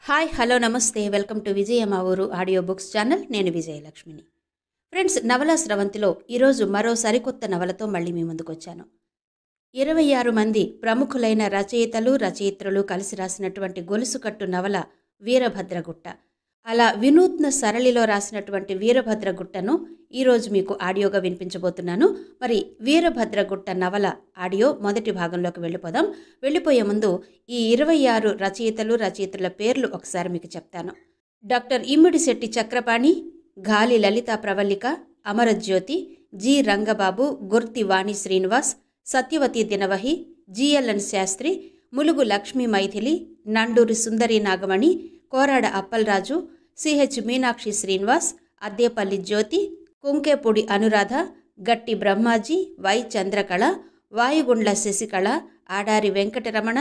Hi hello నమస్తే welcome to విజయ మా ఊరు ఆడియో బుక్స్ ఛానల్. నేను విజయలక్ష్మిని. ఫ్రెండ్స్, నవలా స్రవంతిలో ఈరోజు మరో సరికొత్త నవలతో మళ్ళీ మీ ముందుకు వచ్చాను. 26 మంది ప్రముఖులైన రచయిత్రులు కలిసి రాసినటువంటి గొలుసుకట్టు నవల వీరభద్రగుట్ట. అలా వినూత్న సరళిలో రాసినటువంటి వీరభద్రగుట్టను ఈరోజు మీకు ఆడియోగా వినిపించబోతున్నాను. మరి వీరభద్రగుట్ట నవల ఆడియో మొదటి భాగంలోకి వెళ్ళిపోదాం. వెళ్ళిపోయే ముందు ఈ 26 రచయిత్రుల పేర్లు ఒకసారి మీకు చెప్తాను. డాక్టర్ ఇమ్మిడిశెట్టి చక్రపాణి, గాలి లలితా ప్రవల్లిక, అమరజ్యోతి, జి రంగబాబు, గుర్తి వాణి శ్రీనివాస్, సత్యవతి దినవహి, జిఎల్ఎన్ శాస్త్రి, ములుగు లక్ష్మీ మైథిలి, నండూరి సుందరి నాగమణి, కోరాడ అప్పల్రాజు, సిహెచ్ మీనాక్షి శ్రీనివాస్, అద్దేపల్లి జ్యోతి, కుంకేపూడి అనురాధ, గట్టి బ్రహ్మాజీ, వై చంద్రకళ, వాయుగుండ్ల శశికళ, ఆడారి వెంకటరమణ,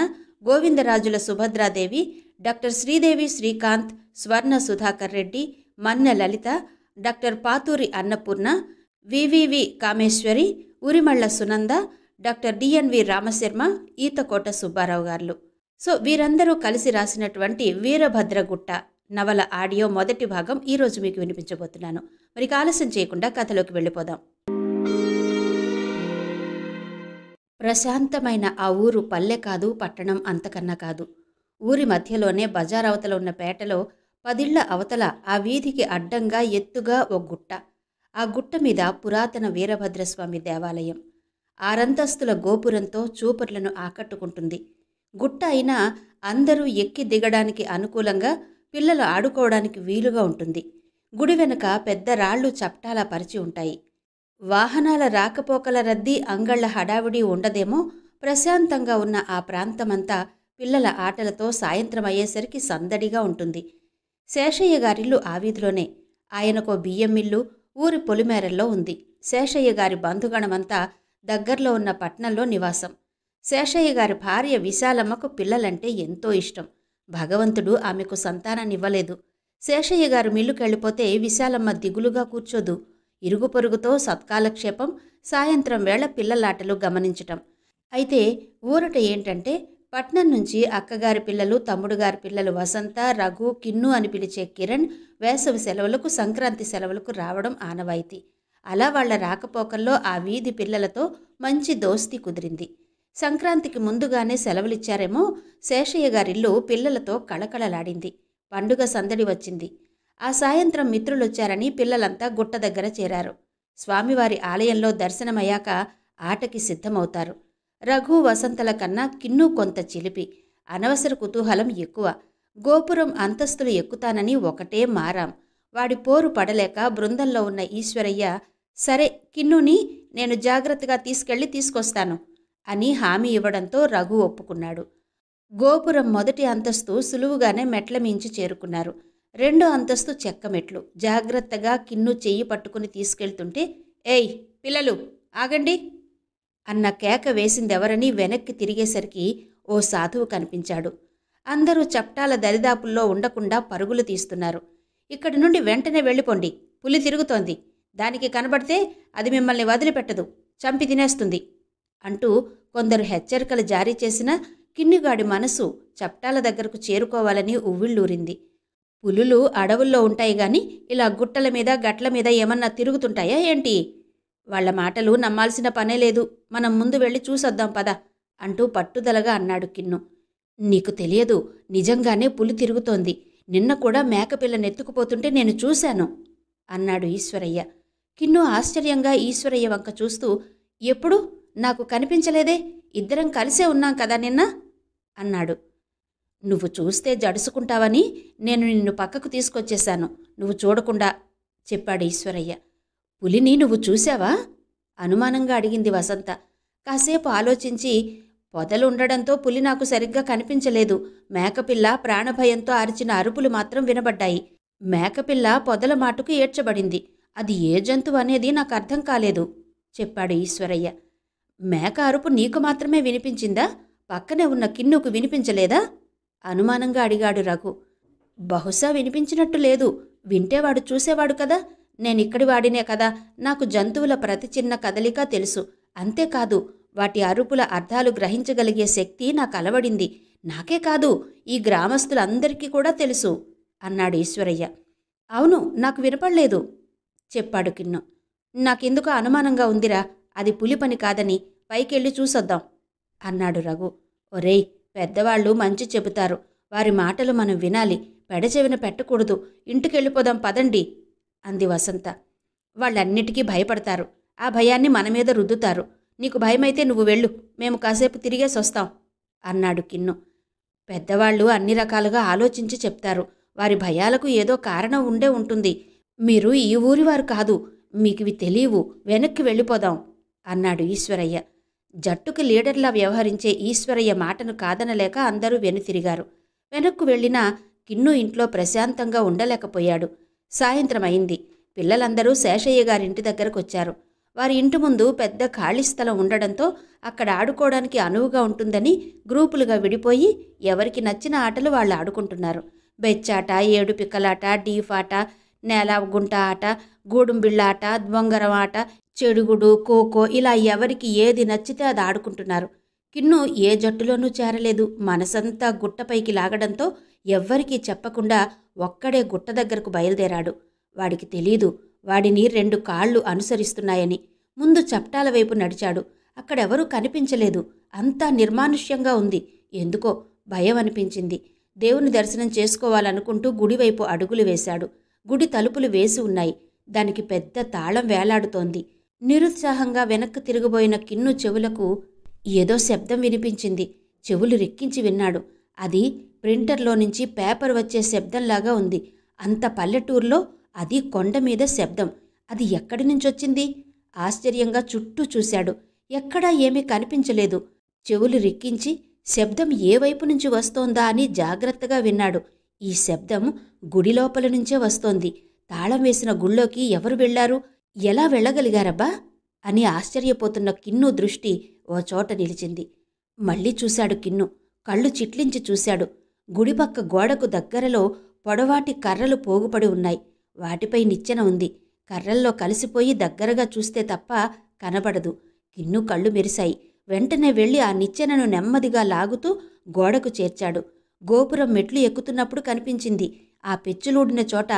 గోవిందరాజుల సుభద్రాదేవి, డాక్టర్ శ్రీదేవి శ్రీకాంత్, స్వర్ణ సుధాకర్ రెడ్డి, మన్న లలిత, doctor Paturi Annapurna, వివివి Kameshwari, ఉరిమళ్ల Sunanda, doctor DNV Rama Sharma, Ethakota Subbarao గారు. సో వీరందరూ కలిసి రాసినటువంటి వీరభద్రగుట్ట నవల ఆడియో మొదటి భాగం ఈరోజు మీకు వినిపించబోతున్నాను. మరి ఆలస్యం చేయకుండా కథలోకి వెళ్ళిపోదాం. ప్రశాంతమైన ఆ ఊరు పల్లె కాదు, పట్టణం అంతకన్నా కాదు. ఊరి మధ్యలోనే బజారవతల ఉన్న పేటలో 10 ఇళ్ల అవతల ఆ వీధికి అడ్డంగా ఎత్తుగా ఓ గుట్ట. ఆ గుట్ట మీద పురాతన వీరభద్రస్వామి దేవాలయం 6 అంతస్తుల గోపురంతో చూపర్లను ఆకట్టుకుంటుంది. గుట్ట అయినా అందరూ ఎక్కి దిగడానికి అనుకూలంగా, పిల్లలు ఆడుకోవడానికి వీలుగా ఉంటుంది. గుడి వెనుక పెద్ద రాళ్లు చప్టాలా పరిచి ఉంటాయి. వాహనాల రాకపోకల రద్దీ, అంగళ్ల హడావిడి ఉండదేమో. ప్రశాంతంగా ఉన్న ఆ ప్రాంతమంతా పిల్లల ఆటలతో సాయంత్రం అయ్యేసరికి సందడిగా ఉంటుంది. శేషయ్య గారిల్లు ఆ వీధిలోనే. ఆయనకో బియ్యం మిల్లు ఊరి పొలిమేరల్లో ఉంది. శేషయ్య గారి బంధుగణమంతా దగ్గర్లో ఉన్న పట్నంలో నివాసం. శేషయ్య గారి భార్య విశాలమ్మకు పిల్లలంటే ఎంతో ఇష్టం. భగవంతుడు ఆమెకు సంతానాన్నివ్వలేదు. శేషయ్య గారు మిల్లుకెళ్ళిపోతే విశాలమ్మ దిగులుగా కూర్చోదు. ఇరుగు పొరుగుతో సత్కాలక్షేపం, సాయంత్రం వేళ పిల్లలాటలు గమనించటం. అయితే ఊరట ఏంటంటే, పట్నం నుంచి అక్కగారి పిల్లలు, తమ్ముడుగారి పిల్లలు వసంత, రఘు, కిన్ను అని పిలిచే కిరణ్ వేసవి సెలవులకు, సంక్రాంతి సెలవులకు రావడం ఆనవాయితీ. అలా వాళ్ల రాకపోకల్లో ఆ వీధి పిల్లలతో మంచి దోస్తీ కుదిరింది. సంక్రాంతికి ముందుగానే సెలవులిచ్చారేమో. శేషయ్య గారిల్లు పిల్లలతో కళకళలాడింది. పండుగ సందడి వచ్చింది. ఆ సాయంత్రం మిత్రులొచ్చారని పిల్లలంతా గుట్ట దగ్గర చేరారు. స్వామివారి ఆలయంలో దర్శనమయ్యాక ఆటకి సిద్ధమవుతారు. రఘు, వసంతల కన్నా కిన్ను కొంత చిలిపి, అనవసర కుతూహలం ఎక్కువ. గోపురం అంతస్తులు ఎక్కుతానని ఒకటే మారాం. వాడి పోరు పడలేక బృందంలో ఉన్న ఈశ్వరయ్య, సరే కిన్నుని నేను జాగ్రత్తగా తీసుకొస్తాను అని హామీ ఇవ్వడంతో రఘు ఒప్పుకున్నాడు. గోపురం మొదటి అంతస్తు సులువుగానే మెట్ల మించి చేరుకున్నారు. 2వ అంతస్తు చెక్క మెట్లు. జాగ్రత్తగా కిన్ను చెయ్యి పట్టుకుని తీసుకెళ్తుంటే, ఏయ్ పిల్లలు ఆగండి అన్న కేక వేసిందెవరని వెనక్కి తిరిగేసరికి ఓ సాధువు కనిపించాడు. అందరూ చప్టాల దరిదాపుల్లో ఉండకుండా పరుగులు తీస్తున్నారు. ఇక్కడి నుండి వెంటనే వెళ్ళిపోండి, పులి తిరుగుతోంది. దానికి కనబడితే అది మిమ్మల్ని వదిలిపెట్టదు, చంపి తినేస్తుంది అంటూ కొందరు హెచ్చరికలు జారీ చేసినా కిన్నిగాడి మనసు చప్టాల దగ్గరకు చేరుకోవాలని ఉవ్విళ్ళూరింది. పులులు అడవుల్లో ఉంటాయి గాని ఇలా గుట్టల మీద గట్ల మీద ఏమన్నా తిరుగుతుంటాయా ఏంటి? వాళ్ల మాటలు నమ్మాల్సిన పనే లేదు. మనం ముందు వెళ్ళి చూసొద్దాం పద అంటూ పట్టుదలగా అన్నాడు కిన్ను. నీకు తెలియదు, నిజంగానే పులి తిరుగుతోంది. నిన్న కూడా మేకపిల్ల నెత్తుకుపోతుంటే నేను చూశాను అన్నాడు ఈశ్వరయ్య. కిన్ను ఆశ్చర్యంగా ఈశ్వరయ్య వంక చూస్తూ, ఎప్పుడు? నాకు కనిపించలేదే, ఇద్దరం కలిసే ఉన్నాం కదా నిన్న అన్నాడు. నువ్వు చూస్తే జడుసుకుంటావని నేను నిన్ను పక్కకు తీసుకొచ్చేశాను, నువ్వు చూడకుండా చెప్పాడు ఈశ్వరయ్య. పులిని నువ్వు చూశావా? అనుమానంగా అడిగింది వసంత. కాసేపు ఆలోచించి, పొదలుండడంతో పులి నాకు సరిగ్గా కనిపించలేదు. మేకపిల్ల ప్రాణభయంతో అరిచిన అరుపులు మాత్రం వినబడ్డాయి. మేకపిల్ల పొదల మాటుకు ఏడ్చబడింది. అది ఏ జంతువు అనేది నాకు అర్థం కాలేదు చెప్పాడు ఈశ్వరయ్య. మేక అరుపు నీకు మాత్రమే వినిపించిందా? పక్కనే ఉన్న కిన్నుకు వినిపించలేదా? అనుమానంగా అడిగాడు రఘు. బహుశా వినిపించినట్టు లేదు. వింటేవాడు చూసేవాడు కదా. నేనిక్కడి వాడినే కదా. నాకు జంతువుల ప్రతి చిన్న కదలిక తెలుసు. అంతేకాదు వాటి అరుపుల అర్థాలు గ్రహించగలిగే శక్తి నాకు అలవడింది. నాకే కాదు, ఈ గ్రామస్తులందరికీ కూడా తెలుసు అన్నాడు ఈశ్వరయ్య. అవును, నాకు వినపడలేదు చెప్పాడు కిన్ను. నాకెందుకో అనుమానంగా ఉందిరా, అది పులి పని కాదని పైకెళ్ళి చూసొద్దాం అన్నాడు రఘు. ఒరేయ్, పెద్దవాళ్ళు మంచి చెబుతారు, వారి మాటలు మనం వినాలి, పెడచెవిన పెట్టకూడదు, ఇంటికెళ్ళిపోదాం పదండి అంది వసంత. వాళ్ళన్నిటికీ భయపడతారు, ఆ భయాన్ని మన మీద రుద్దుతారు. నీకు భయమైతే నువ్వు వెళ్ళు, మేము కాసేపు తిరిగేసొస్తాం అన్నాడు కిన్ను. పెద్దవాళ్ళు అన్ని రకాలుగా ఆలోచించి చెప్తారు, వారి భయాలకు ఏదో కారణం ఉండే ఉంటుంది. మీరు ఈ ఊరివారు కాదు, మీకివి తెలియవు, వెనక్కి వెళ్ళిపోదాం అన్నాడు ఈశ్వరయ్య. జట్టుకి లీడర్లా వ్యవహరించే ఈశ్వరయ్య మాటను కాదనలేక అందరూ వెనుతిరిగారు. వెనక్కు వెళ్ళినా కిన్ను ఇంట్లో ప్రశాంతంగా ఉండలేకపోయాడు. సాయంత్రం అయింది. పిల్లలందరూ శేషయ్య గారింటి దగ్గరకొచ్చారు. వారి ఇంటి ముందు పెద్ద ఖాళీ స్థలం ఉండడంతో అక్కడ ఆడుకోవడానికి అనువుగా ఉంటుందని గ్రూపులుగా విడిపోయి ఎవరికి నచ్చిన ఆటలు వాళ్ళు ఆడుకుంటున్నారు. బెచ్చాట, ఏడు పిక్కలాట, డీఫాట, నేల గుంట ఆట, గూడుంబిళ్ళ ఆట, బొంగరం ఆట, చెడుగుడు, ఖోఖో, ఇలా ఎవరికి ఏది నచ్చితే అది ఆడుకుంటున్నారు. కిన్ను ఏ జట్టులోనూ చేరలేదు. మనసంతా గుట్టపైకి లాగడంతో ఎవ్వరికీ చెప్పకుండా ఒక్కడే గుట్ట దగ్గరకు బయలుదేరాడు. వాడికి తెలీదు వాడిని 2 కాళ్ళు అనుసరిస్తున్నాయని. ముందు చప్టాల వైపు నడిచాడు. అక్కడెవరూ కనిపించలేదు. అంతా నిర్మానుష్యంగా ఉంది. ఎందుకో భయం అనిపించింది. దేవుని దర్శనం చేసుకోవాలనుకుంటూ గుడివైపు అడుగులు వేశాడు. గుడి తలుపులు వేసి ఉన్నాయి. దానికి పెద్ద తాళం వేలాడుతోంది. నిరుత్సాహంగా వెనక్కు తిరిగిపోయిన కిన్ను చెవులకు ఏదో శబ్దం వినిపించింది. చెవులు రెక్కించి విన్నాడు. అది ప్రింటర్లో నుంచి పేపర్ వచ్చే శబ్దంలాగా ఉంది. అంత పల్లెటూరులో అది కొండ మీద శబ్దం. అది ఎక్కడి నుంచొచ్చింది? ఆశ్చర్యంగా చుట్టూ చూశాడు. ఎక్కడా ఏమీ కనిపించలేదు. చెవులు రిక్కించి శబ్దం ఏ వైపు నుంచి వస్తోందా అని జాగ్రత్తగా విన్నాడు. ఈ శబ్దం గుడి లోపల నుంచే వస్తోంది. తాళం వేసిన గుళ్ళోకి ఎవరు వెళ్లారు? ఎలా వెళ్ళగలిగారబ్బా అని ఆశ్చర్యపోతున్న కిన్ను దృష్టి ఓ చోట నిలిచింది. మళ్ళీ చూశాడు కిన్ను. కళ్ళు చిట్లించి చూశాడు. గుడిపక్క గోడకు దగ్గరలో పొడవాటి కర్రలు పోగుపడి ఉన్నాయి. వాటిపై నిచ్చెన ఉంది. కర్రల్లో కలిసిపోయి దగ్గరగా చూస్తే తప్ప కనబడదు. కిన్ను కళ్ళు మెరిశాయి. వెంటనే వెళ్ళి ఆ నిచ్చెనను నెమ్మదిగా లాగుతూ గోడకు చేర్చాడు. గోపురం మెట్లు ఎక్కుతున్నప్పుడు కనిపించింది. ఆ పెచ్చులూడిన చోట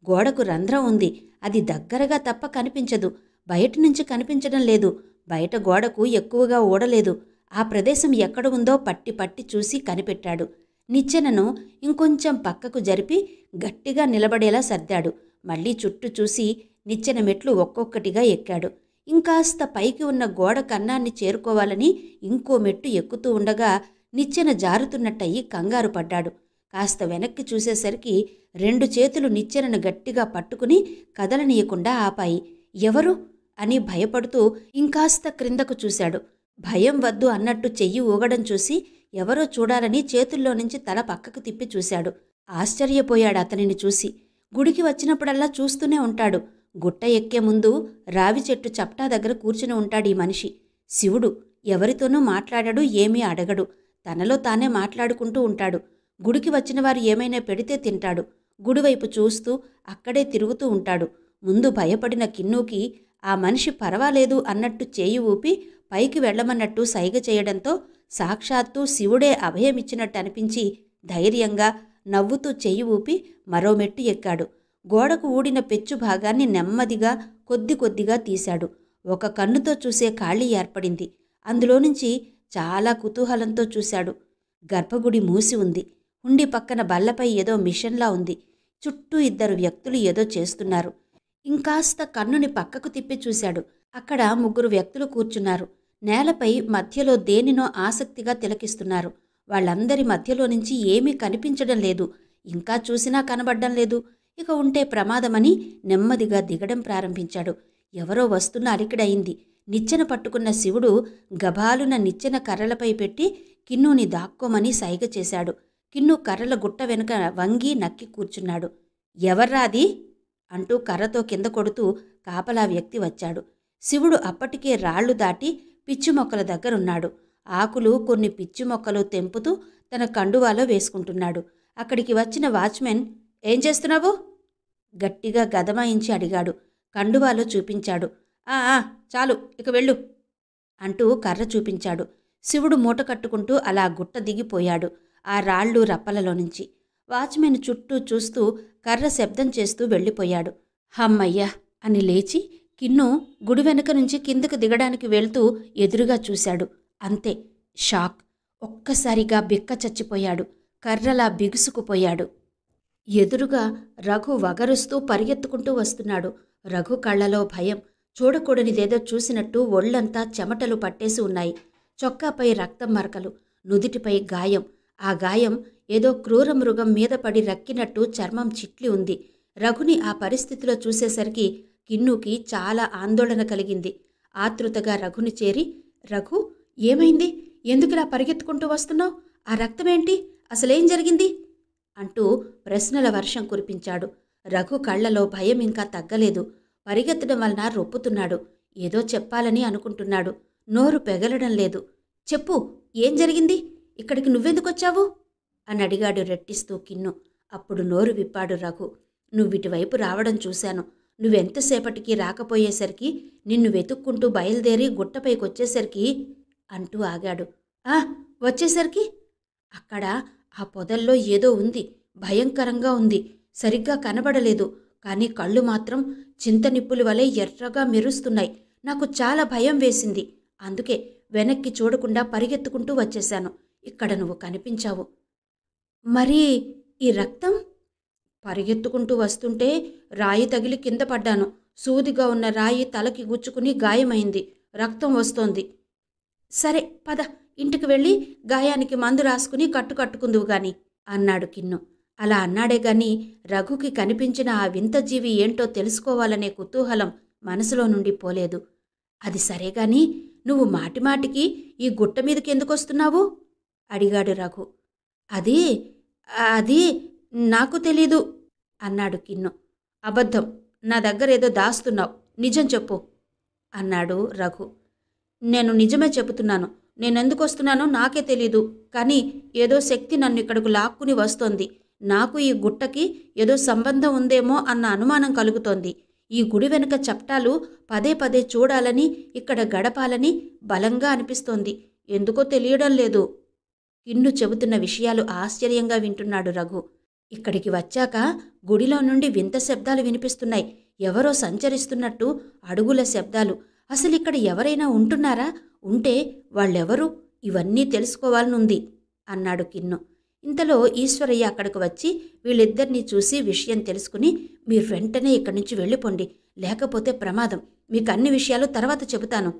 గోడకు రంధ్రం ఉంది. అది దగ్గరగా తప్ప కనిపించదు. బయట నుంచి కనిపించడం లేదు. బయట గోడకు ఎక్కువగా ఊడలేదు. ఆ ప్రదేశం ఎక్కడ ఉందో పట్టి పట్టి చూసి కనిపెట్టాడు. నిచ్చెనను ఇంకొంచెం పక్కకు జరిపి గట్టిగా నిలబడేలా సర్దాడు. మళ్లీ చుట్టూ చూసి నిచ్చెన మెట్లు ఒక్కొక్కటిగా ఎక్కాడు. ఇంకాస్త పైకి ఉన్న గోడ కన్నాన్ని చేరుకోవాలని ఇంకో మెట్టు ఎక్కుతూ ఉండగా నిచ్చెన జారుతున్నట్టయి కంగారు పడ్డాడు. కాస్త వెనక్కి చూసేసరికి 2 చేతులు నిచ్చెనను గట్టిగా పట్టుకుని కదలనీయకుండా ఆపాయి. ఎవరు అని భయపడుతూ ఇంకాస్త క్రిందకు చూశాడు. భయం వద్దు అన్నట్టు చెయ్యి ఊగడం చూసి ఎవరో చూడాలని చేతుల్లో నుంచి తల పక్కకు తిప్పి చూశాడు. ఆశ్చర్యపోయాడు అతనిని చూసి. గుడికి వచ్చినప్పుడల్లా చూస్తూనే ఉంటాడు. గుట్ట ఎక్కే ముందు రావి చెట్టు చప్టా దగ్గర కూర్చుని ఉంటాడు ఈ మనిషి. శివుడు. ఎవరితోనూ మాట్లాడడు, ఏమీ అడగడు. తనలో తానే మాట్లాడుకుంటూ ఉంటాడు. గుడికి వచ్చిన వారు ఏమైనా పెడితే తింటాడు. గుడివైపు చూస్తూ అక్కడే తిరుగుతూ ఉంటాడు. ముందు భయపడిన కిన్నుకి ఆ మనిషి పర్వాలేదు అన్నట్టు చేయి ఊపి పైకి వెళ్లమన్నట్టు సైగ చేయడంతో సాక్షాత్తు శివుడే అభయమిచ్చినట్టు అనిపించి ధైర్యంగా నవ్వుతూ చెయ్యి ఊపి మరో మెట్టు ఎక్కాడు. గోడకు ఊడిన పెచ్చు భాగాన్ని నెమ్మదిగా కొద్ది కొద్దిగా తీశాడు. ఒక కన్నుతో చూసే ఖాళీ ఏర్పడింది. అందులో నుంచి చాలా కుతూహలంతో చూశాడు. గర్భగుడి మూసి ఉంది. హుండీ పక్కన బల్లపై ఏదో మిషన్లా ఉంది. చుట్టూ 2 వ్యక్తులు ఏదో చేస్తున్నారు. ఇంకాస్త కన్నుని పక్కకు తిప్పి చూశాడు. అక్కడ 3 వ్యక్తులు కూర్చున్నారు. నేలపై మధ్యలో దేనినో ఆసక్తిగా తిలకిస్తున్నారు. వాళ్ళందరి మధ్యలో నుంచి ఏమీ కనిపించడం లేదు. ఇంకా చూసినా కనబడ్డం లేదు. ఇక ఉంటే ప్రమాదమని నెమ్మదిగా దిగడం ప్రారంభించాడు. ఎవరో వస్తున్న అలికిడయింది. నిచ్చెన పట్టుకున్న శివుడు గభాలున నిచ్చెన కర్రలపై పెట్టి కిన్నుని దాక్కోమని సైగ చేశాడు. కిన్ను కర్రల గుట్ట వెనుక వంగి నక్కి కూర్చున్నాడు. ఎవర్రాది అంటూ కర్రతో కింద కొడుతూ కాపలా వ్యక్తి వచ్చాడు. శివుడు అప్పటికే రాళ్లు దాటి పిచ్చి మొక్కల దగ్గరున్నాడు. ఆకులు కొన్ని పిచ్చి మొక్కలు తెంపుతూ తన కండువాలో వేసుకుంటున్నాడు. అక్కడికి వచ్చిన వాచ్మెన్, ఏం చేస్తున్నావు గట్టిగా గదమాయించి అడిగాడు. కండువాలో చూపించాడు. ఆ చాలు, ఇక వెళ్ళు అంటూ కర్ర చూపించాడు. శివుడు మూట కట్టుకుంటూ అలా గుట్ట దిగిపోయాడు. ఆ రాళ్ళు రప్పలలో నుంచి. వాచ్మెన్ చుట్టూ చూస్తూ కర్ర శబ్దం చేస్తూ వెళ్ళిపోయాడు. హమ్మయ్యా అని లేచి కిన్ను గుడి వెనుక నుంచి కిందకు దిగడానికి వెళ్తూ ఎదురుగా చూశాడు. అంతే, షాక్. ఒక్కసారిగా బిక్క చచ్చిపోయాడు. కర్రలా బిగుసుకుపోయాడు. ఎదురుగా రఘు వగరుస్తూ పరిగెత్తుకుంటూ వస్తున్నాడు. రఘు కళ్ళలో భయం. చూడకూడనిదేదో చూసినట్టు ఒళ్లంతా చెమటలు పట్టేసి ఉన్నాయి. చొక్కాపై రక్తం మరకలు, నుదిటిపై గాయం. ఆ గాయం ఏదో క్రూర మృగం మీద పడి రక్కినట్టు చర్మం చిట్లి ఉంది. రఘుని ఆ పరిస్థితిలో చూసేసరికి కిన్నుకి చాలా ఆందోళన కలిగింది. ఆతృతగా రఘుని చేరి, రఘు, ఏమైంది? ఎందుకులా పరిగెత్తుకుంటూ వస్తున్నావు? ఆ రక్తమేంటి? అసలేం జరిగింది? అంటూ ప్రశ్నల వర్షం కురిపించాడు. రఘు కళ్లలో భయం ఇంకా తగ్గలేదు. పరిగెత్తడం వలన రొప్పుతున్నాడు. ఏదో చెప్పాలని అనుకుంటున్నాడు. నోరు పెగలడం లేదు. చెప్పు, ఏం జరిగింది? ఇక్కడికి నువ్వెందుకొచ్చావు అని అడిగాడు రెట్టిస్తూ కిన్ను. అప్పుడు నోరు విప్పాడు రఘు. నువ్విటువైపు రావడం చూశాను. నువ్వెంతసేపటికి రాకపోయేసరికి, నిన్ను వెతుక్కుంటూ బయలుదేరి గుట్టపైకొచ్చేసరికి అంటూ ఆగాడు. వచ్చేసరికి? అక్కడ ఆ పొదల్లో ఏదో ఉంది. భయంకరంగా ఉంది. సరిగ్గా కనబడలేదు. కానీ కళ్ళు మాత్రం చింతనిప్పుల వలె ఎర్రగా మెరుస్తున్నాయి. నాకు చాలా భయం వేసింది. అందుకే వెనక్కి చూడకుండా పరిగెత్తుకుంటూ వచ్చేశాను. ఇక్కడ నువ్వు కనిపించావు. మరి ఈ రక్తం? పరిగెత్తుకుంటూ వస్తుంటే రాయి తగిలి కింద పడ్డాను. సూదిగా ఉన్న రాయి తలకి గుచ్చుకుని గాయమైంది. రక్తం వస్తోంది. సరే పద, ఇంటికి వెళ్ళి గాయానికి మందు రాసుకుని కట్టుకుందువు గాని అన్నాడు కిన్ను. అలా అన్నాడే గాని రఘుకి కనిపించిన ఆ వింత జీవి ఏంటో తెలుసుకోవాలనే కుతూహలం మనసులో నుండి పోలేదు. అది సరేగాని నువ్వు మాటిమాటికి ఈ గుట్ట మీదకి ఎందుకొస్తున్నావు అడిగాడు రఘు. అది నాకు తెలీదు అన్నాడు కిన్ను. అబద్ధం, నా దగ్గరేదో దాస్తున్నావు. నిజం చెప్పు అన్నాడు రఘు. నేను నిజమే చెబుతున్నాను. నేనెందుకు వస్తున్నానో నాకే తెలీదు. కానీ ఏదో శక్తి నన్ను ఇక్కడకు లాక్కుని వస్తోంది. నాకు ఈ గుట్టకి ఏదో సంబంధం ఉందేమో అన్న అనుమానం కలుగుతోంది. ఈ గుడి వెనుక చప్టాలు పదే పదే చూడాలని, ఇక్కడ గడపాలని బలంగా అనిపిస్తోంది. ఎందుకో తెలియడం లేదు. కిన్ను చెబుతున్న విషయాలు ఆశ్చర్యంగా వింటున్నాడు రఘు. ఇక్కడికి వచ్చాక గుడిలో నుండి వింత శబ్దాలు వినిపిస్తున్నాయి. ఎవరో సంచరిస్తున్నట్టు అడుగుల శబ్దాలు. అసలిక్కడ ఎవరైనా ఉంటున్నారా? ఉంటే వాళ్ళెవరు? ఇవన్నీ తెలుసుకోవాలనుంది అన్నాడు కిన్ను. ఇంతలో ఈశ్వరయ్య అక్కడికి వచ్చి వీళ్ళిద్దరినీ చూసి విషయం తెలుసుకుని, మీరు వెంటనే ఇక్కడి నుంచి వెళ్ళిపోండి, లేకపోతే ప్రమాదం. మీకు అన్ని విషయాలు తర్వాత చెబుతాను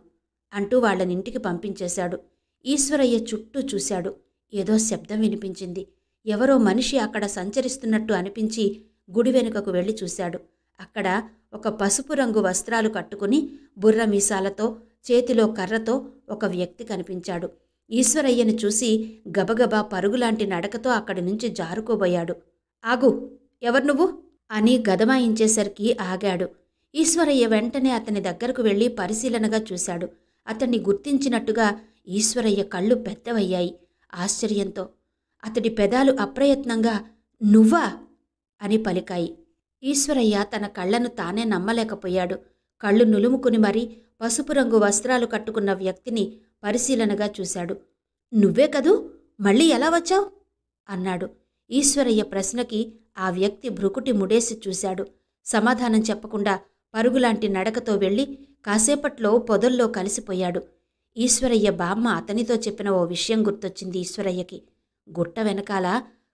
అంటూ వాళ్ళనింటికి పంపించేశాడు. ఈశ్వరయ్య చుట్టూ చూశాడు. ఏదో శబ్దం వినిపించింది. ఎవరో మనిషి అక్కడ సంచరిస్తున్నట్టు అనిపించి గుడి వెనుకకు వెళ్ళి చూశాడు. అక్కడ ఒక పసుపు రంగు వస్త్రాలు కట్టుకుని బుర్ర మీసాలతో చేతిలో కర్రతో ఒక వ్యక్తి కనిపించాడు. ఈశ్వరయ్యను చూసి గబగబా పరుగులాంటి నడకతో అక్కడి నుంచి జారుకోబోయాడు. ఆగు, ఎవరు నువ్వు అని గదమాయించేసరికి ఆగాడు. ఈశ్వరయ్య వెంటనే అతని దగ్గరకు వెళ్ళి పరిశీలనగా చూశాడు. అతన్ని గుర్తించినట్టుగా ఈశ్వరయ్య కళ్ళు పెద్దవయ్యాయి ఆశ్చర్యంతో. అతడి పెదాలు అప్రయత్నంగా నువ్వా అని పలికాయి. ఈశ్వరయ్య తన కళ్లను తానే నమ్మలేకపోయాడు. కళ్ళు నులుముకుని మరీ పసుపు రంగు వస్త్రాలు కట్టుకున్న వ్యక్తిని పరిశీలనగా చూశాడు. నువ్వే కదూ, మళ్ళీ ఎలా వచ్చావు అన్నాడు. ఈశ్వరయ్య ప్రశ్నకి ఆ వ్యక్తి భ్రుకుటి ముడేసి చూశాడు. సమాధానం చెప్పకుండా పరుగులాంటి నడకతో వెళ్ళి కాసేపట్లో పొదల్లో కలిసిపోయాడు. ఈశ్వరయ్య బామ్మ అతనితో చెప్పిన ఓ విషయం గుర్తొచ్చింది ఈశ్వరయ్యకి. గుట్ట వెనకాల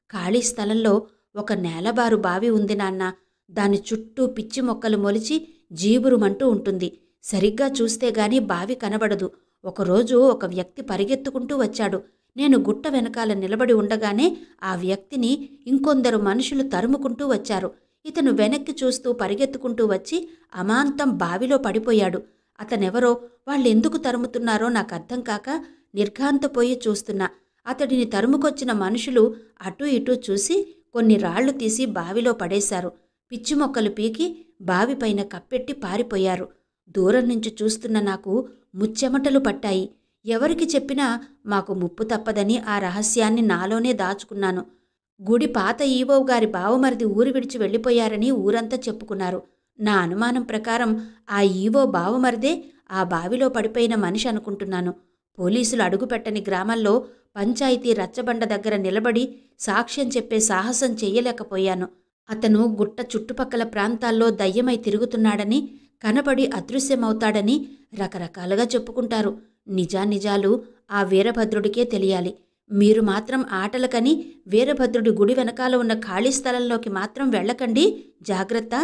ఖాళీ స్థలంలో ఒక నేలబారు బావి ఉంది నాన్న. దాని చుట్టూ పిచ్చి మొక్కలు మొలిచి జీబురుమంటూ ఉంటుంది. సరిగ్గా చూస్తే గాని బావి కనబడదు. ఒకరోజు ఒక వ్యక్తి పరిగెత్తుకుంటూ వచ్చాడు. నేను గుట్ట వెనకాల నిలబడి ఉండగానే ఆ వ్యక్తిని ఇంకొందరు మనుషులు తరుముకుంటూ వచ్చారు. ఇతను వెనక్కి చూస్తూ పరిగెత్తుకుంటూ వచ్చి అమాంతం బావిలో పడిపోయాడు. అతనెవరో, వాళ్ళెందుకు తరుముతున్నారో నాకర్థం కాక నిర్ఘాంతపోయి చూస్తున్నా. అతడిని తరుముకొచ్చిన మనుషులు అటూ ఇటూ చూసి కొన్ని రాళ్లు తీసి బావిలో పడేశారు. పిచ్చి మొక్కలు పీకి బావిపైన కప్పెట్టి పారిపోయారు. దూరం నుంచి చూస్తున్న నాకు ముచ్చెమటలు పట్టాయి. ఎవరికి చెప్పినా మాకు ముప్పు తప్పదని ఆ రహస్యాన్ని నాలోనే దాచుకున్నాను. గుడి పాత ఈవో గారి బావమరిది ఊరు విడిచి వెళ్ళిపోయారని ఊరంతా చెప్పుకున్నారు. నా అనుమానం ప్రకారం ఆ ఈవో బావమరిదే ఆ బావిలో పడిపోయిన మనిషి అనుకుంటున్నాను. పోలీసులు అడుగుపెట్టని గ్రామంలో పంచాయతీ రచ్చబండ దగ్గర నిలబడి సాక్ష్యం చెప్పే సాహసం చెయ్యలేకపోయాను. అతను గుట్ట చుట్టుపక్కల ప్రాంతాల్లో దయ్యమై తిరుగుతున్నాడని, కనబడి అదృశ్యమవుతాడని రకరకాలుగా చెప్పుకుంటారు. నిజానిజాలు ఆ వీరభద్రుడికే తెలియాలి. మీరు మాత్రం ఆటలకని వీరభద్రుడి గుడి వెనకాల ఉన్న ఖాళీ స్థలంలోకి మాత్రం వెళ్ళకండి, జాగ్రత్త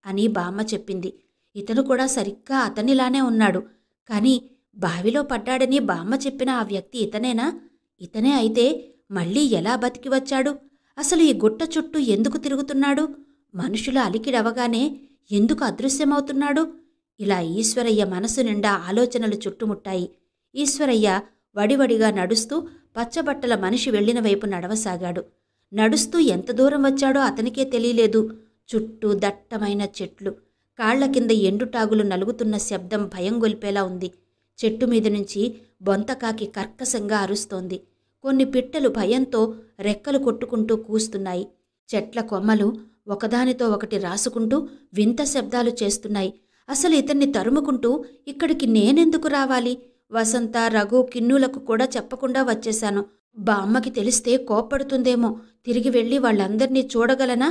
అని బామ్మ చెప్పింది. ఇతను కూడా సరిగ్గా అతనిలానే ఉన్నాడు. కానీ బావిలో పడ్డాడని బామ్మ చెప్పిన ఆ వ్యక్తి ఇతనేనా? ఇతనే అయితే మళ్ళీ ఎలా బతికి వచ్చాడు? అసలు ఈ గుట్ట చుట్టూ ఎందుకు తిరుగుతున్నాడు? మనుషుల అలికిడవగానే ఎందుకు అదృశ్యమవుతున్నాడు? ఇలా ఈశ్వరయ్య మనసు నిండా ఆలోచనలు చుట్టుముట్టాయి. ఈశ్వరయ్య వడివడిగా నడుస్తూ పచ్చబట్టల మనిషి వెళ్లిన వైపు నడవసాగాడు. నడుస్తూ ఎంత దూరం వచ్చాడో అతనికే తెలియలేదు. చుట్టూ దట్టమైన చెట్లు, కాళ్ల కింద ఎండుటాగులు నలుగుతున్న శబ్దం భయం గొల్పేలా ఉంది. చెట్టు మీద నుంచి బొంతకాకి కర్కశంగా అరుస్తోంది. కొన్ని పిట్టలు భయంతో రెక్కలు కొట్టుకుంటూ కూస్తున్నాయి. చెట్ల కొమ్మలు ఒకదానితో ఒకటి రాసుకుంటూ వింత శబ్దాలు చేస్తున్నాయి. అసలు ఇతన్ని తరుముకుంటూ ఇక్కడికి నేనెందుకు రావాలి? వసంత, రఘు, కిన్నులకు కూడా చెప్పకుండా వచ్చేశాను. బామ్మకి తెలిస్తే కోప్పడుతుందేమో. తిరిగి వెళ్ళి వాళ్ళందర్నీ చూడగలనా?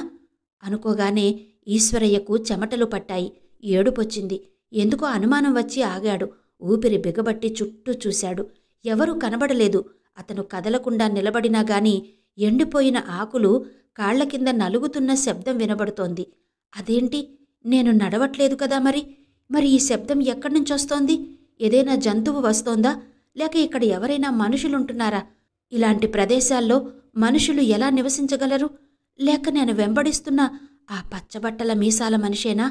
అనుకోగానే ఈశ్వరయ్యకు చెమటలు పట్టాయి. ఏడుపొచ్చింది. ఎందుకో అనుమానం వచ్చి ఆగాడు. ఊపిరి బిగబట్టి చుట్టూ చూశాడు. ఎవరూ కనబడలేదు. అతను కదలకుండా నిలబడినా గాని ఎండిపోయిన ఆకులు కాళ్ల కింద నలుగుతున్న శబ్దం వినబడుతోంది. అదేంటి, నేను నడవట్లేదు కదా? మరి ఈ శబ్దం ఎక్కడ్నుంచొస్తోంది? ఏదైనా జంతువు వస్తోందా? లేక ఇక్కడ ఎవరైనా మనుషులుంటున్నారా? ఇలాంటి ప్రదేశాల్లో మనుషులు ఎలా నివసించగలరు? లేక నేను వెంబడిస్తున్న ఆ పచ్చబట్టల మీసాల మనిషేనా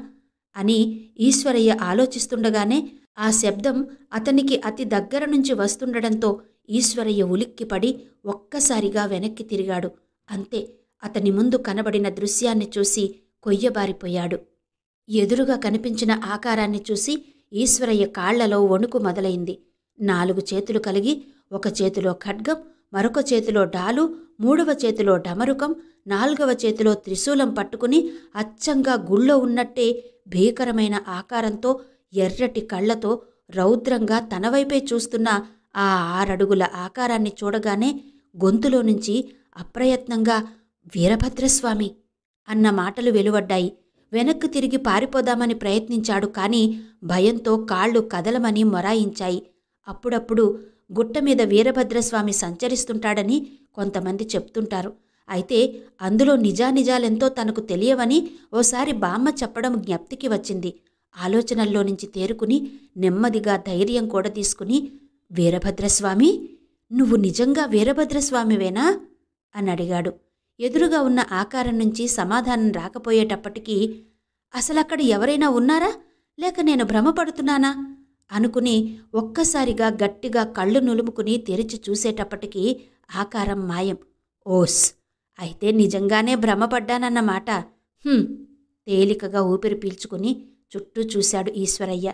అని ఈశ్వరయ్య ఆలోచిస్తుండగానే ఆ శబ్దం అతనికి అతి దగ్గర నుంచి వస్తుండడంతో ఈశ్వరయ్య ఉలిక్కిపడి ఒక్కసారిగా వెనక్కి తిరిగాడు. అంతే, అతని ముందు కనబడిన దృశ్యాన్ని చూసి కొయ్యబారిపోయాడు. ఎదురుగా కనిపించిన ఆకారాన్ని చూసి ఈశ్వరయ్య కాళ్లలో వణుకు మొదలైంది. 4 చేతులు కలిగి, ఒక చేతిలో ఖడ్గం, మరొక చేతిలో డాలు, 3వ చేతిలో డమరుకం, 4వ చేతిలో త్రిశూలం పట్టుకుని అచ్చంగా గుళ్ళో ఉన్నట్టే భీకరమైన ఆకారంతో ఎర్రటి కళ్లతో రౌద్రంగా తనవైపే చూస్తున్న ఆ 6 అడుగుల ఆకారాన్ని చూడగానే గొంతులో నుంచి అప్రయత్నంగా వీరభద్రస్వామి అన్న మాటలు వెలువడ్డాయి. వెనక్కు తిరిగి పారిపోదామని ప్రయత్నించాడు. కానీ భయంతో కాళ్ళు కదలమని మొరాయించాయి. అప్పుడప్పుడు గుట్టమీద వీరభద్రస్వామి సంచరిస్తుంటాడని కొంతమంది చెప్తుంటారు. అయితే అందులో నిజానిజాలెంతో తనకు తెలియవని ఓసారి బామ్మ చెప్పడం జ్ఞప్తికి వచ్చింది. ఆలోచనల్లో నుంచి తేరుకుని నెమ్మదిగా ధైర్యం కూడా తీసుకుని, వీరభద్రస్వామి, నువ్వు నిజంగా వీరభద్రస్వామివేనా అని అడిగాడు. ఎదురుగా ఉన్న ఆకారం నుంచి సమాధానం రాకపోయేటప్పటికీ అసలక్కడ ఎవరైనా ఉన్నారా, లేక నేను భ్రమపడుతున్నానా అనుకుని ఒక్కసారిగా గట్టిగా కళ్ళు నులుముకుని తెరిచి చూసేటప్పటికీ ఆకారం మాయం. ఓస్, అయితే నిజంగానే భ్రమపడ్డానన్నమాట. తేలికగా ఊపిరి పీల్చుకుని చుట్టూ చూశాడు ఈశ్వరయ్య.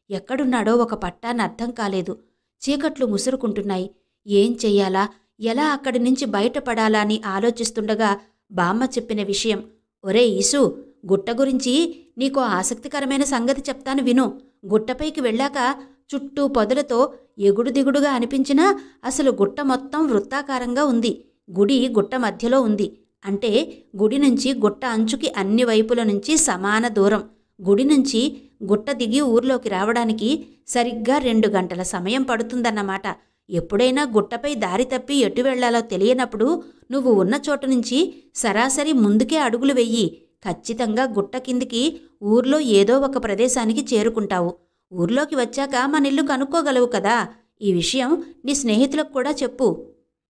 ఎక్కడున్నాడో ఒక పట్టాన అర్థం కాలేదు. చీకట్లు ముసురుకుంటున్నాయి. ఏం చెయ్యాలా, ఎలా అక్కడి నుంచి బయటపడాలా అని ఆలోచిస్తుండగా బామ్మ చెప్పిన విషయం, ఒరే ఈసు, గుట్ట గురించి నీకో ఆసక్తికరమైన సంగతి చెప్తాను విను. గుట్టపైకి వెళ్ళాక చుట్టూ పొదలతో ఎగుడు దిగుడుగా అనిపించినా అసలు గుట్ట మొత్తం వృత్తాకారంగా ఉంది. గుడి గుట్ట మధ్యలో ఉంది. అంటే గుడి నుంచి గుట్ట అంచుకి అన్ని వైపుల నుంచి సమాన దూరం. గుడి నుంచి గుట్ట దిగి ఊర్లోకి రావడానికి సరిగ్గా 2 గంటల సమయం పడుతుందన్నమాట. ఎప్పుడైనా గుట్టపై దారి తప్పి ఎటు వెళ్లాలో తెలియనప్పుడు నువ్వు ఉన్న చోటు నుంచి సరాసరి ముందుకే అడుగులు వెయ్యి. ఖచ్చితంగా గుట్ట కిందికి ఊర్లో ఏదో ఒక ప్రదేశానికి చేరుకుంటావు. ఊర్లోకి వచ్చాక మనిల్లు కనుక్కోగలవు కదా. ఈ విషయం నీ స్నేహితులకు కూడా చెప్పు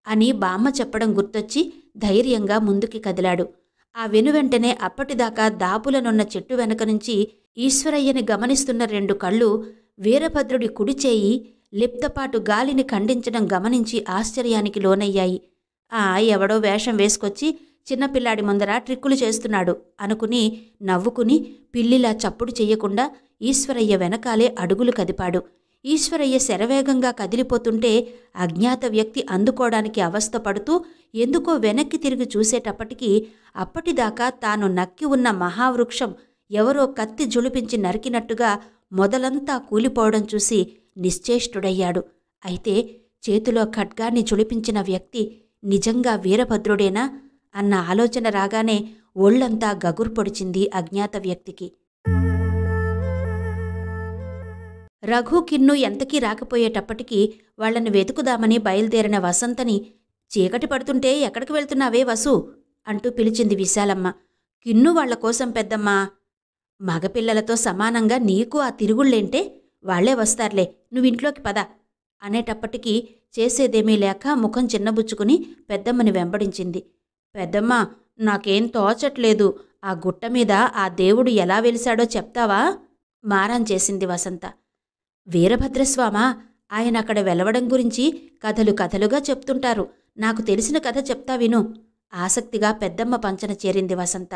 అని బామ్మ చెప్పడం గుర్తొచ్చి ధైర్యంగా ముందుకి కదిలాడు. ఆ వెనువెంటనే అప్పటిదాకా దాపులనున్న చెట్టు వెనక నుంచి ఈశ్వరయ్యని గమనిస్తున్న 2 కళ్ళు వీరభద్రుడి కుడిచేయి లిప్తపాటు గాలిని ఖండించడం గమనించి ఆశ్చర్యానికి లోనయ్యాయి. ఎవడో వేషం వేసుకొచ్చి చిన్నపిల్లాడి ముందర ట్రిక్కులు చేస్తున్నాడు అనుకుని నవ్వుకుని పిల్లిలా చప్పుడు చెయ్యకుండా ఈశ్వరయ్య వెనకాలే అడుగులు కదిపాడు. ఈశ్వరయ్య శరవేగంగా కదిలిపోతుంటే అజ్ఞాత వ్యక్తి అందుకోవడానికి అవస్థపడుతూ ఎందుకో వెనక్కి తిరిగి చూసేటప్పటికీ అప్పటిదాకా తాను నక్కి ఉన్న మహావృక్షం ఎవరో కత్తి జుళిపించి నరికినట్టుగా మొదలంతా కూలిపోవడం చూసి నిశ్చేష్టుడయ్యాడు. అయితే చేతిలో ఖడ్గాన్ని చుళిపించిన వ్యక్తి నిజంగా వీరభద్రుడేనా అన్న ఆలోచన రాగానే ఒళ్లంతా గగురు పొడిచింది అజ్ఞాత వ్యక్తికి. రఘు, కిన్ను ఎంతకీ రాకపోయేటప్పటికీ వాళ్లను వెతుకుదామని బయలుదేరిన వసంతని చీకటి పడుతుంటే ఎక్కడికి వెళ్తున్నావే వసు అంటూ పిలిచింది విశాలమ్మ. కిన్ను వాళ్ల కోసం పెద్దమ్మా. మగపిల్లలతో సమానంగా నీకు ఆ తిరుగుళ్ళేంటే? వాళ్లే వస్తారులే, నువ్వింట్లోకి పద అనేటప్పటికీ చేసేదేమీ లేక ముఖం చిన్నబుచ్చుకుని పెద్దమ్మని వెంబడించింది. పెద్దమ్మ, నాకేం తోచట్లేదు. ఆ గుట్ట మీద ఆ దేవుడు ఎలా వెలిశాడో చెప్తావా? మారం చేసింది వసంత. వీరభద్రస్వామా, ఆయన అక్కడ వెలవడం గురించి కథలు కథలుగా చెప్తుంటారు. నాకు తెలిసిన కథ చెప్తా విను ఆసక్తిగా పెద్దమ్మ పంచన చేరింది వసంత.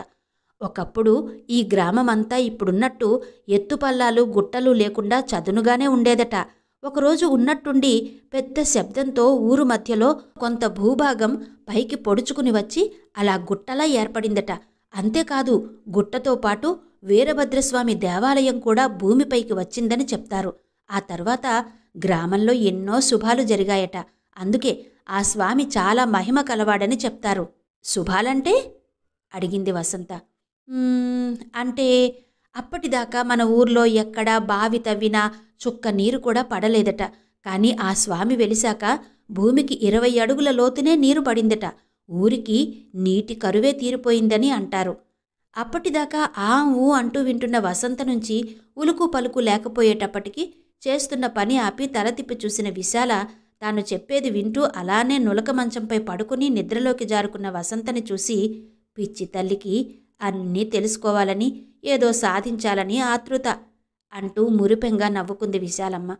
ఒకప్పుడు ఈ గ్రామమంతా ఇప్పుడున్నట్టు ఎత్తుపల్లాలు గుట్టలు లేకుండా చదునుగానే ఉండేదట. ఒకరోజు ఉన్నట్టుండి పెద్ద శబ్దంతో ఊరు మధ్యలో కొంత భూభాగం పైకి పొడుచుకుని వచ్చి అలా గుట్టలా ఏర్పడిందట. అంతేకాదు, గుట్టతో పాటు వీరభద్రస్వామి దేవాలయం కూడా భూమిపైకి వచ్చిందని చెప్తారు. ఆ తర్వాత గ్రామంలో ఎన్నో శుభాలు జరిగాయట. అందుకే ఆ స్వామి చాలా మహిమ కలవాడని చెప్తారు. శుభాలంటే? అడిగింది వసంత. అంటే అప్పటిదాకా మన ఊర్లో ఎక్కడా బావి తవ్వినా చుక్క నీరు కూడా పడలేదట. కానీ ఆ స్వామి వెలిశాక భూమికి 20 అడుగుల లోతునే నీరు పడిందట. ఊరికి నీటి కరువే తీరిపోయిందని అంటారు. అప్పటిదాకా ఆ ఊ అంటూ వింటున్న వసంత నుంచి ఉలుకు పలుకు లేకపోయేటప్పటికీ చేస్తున్న పని ఆపి తల తిప్పి చూసిన విశాల తాను చెప్పేది వింటూ అలానే నులక మంచంపై పడుకుని నిద్రలోకి జారుకున్న వసంతని చూసి, పిచ్చి తల్లికి అన్నీ తెలుసుకోవాలని, ఏదో సాధించాలని ఆతృత అంటూ మురిపెంగా నవ్వుకుంది విశాలమ్మ.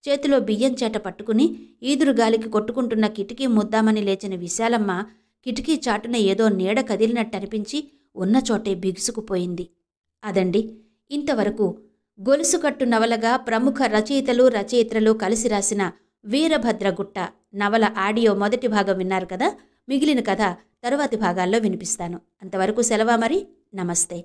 చేతిలో బియ్యం చేట పట్టుకుని ఈదురుగాలికి కొట్టుకుంటున్న కిటికీ ముద్దామని లేచిన విశాలమ్మ కిటికీ చాటున ఏదో నీడ కదిలినట్టనిపించి ఉన్న చోటే బిగుసుకుపోయింది. అదండి ఇంతవరకు గొలుసుకట్టు నవలగా ప్రముఖ రచయిత్రులు కలిసి రాసిన వీరభద్రగుట్ట నవల ఆడియో మొదటి భాగం విన్నారు కదా. మిగిలిన కథ తరువాతి భాగాల్లో వినిపిస్తాను. అంతవరకు సెలవా మరి. నమస్తే.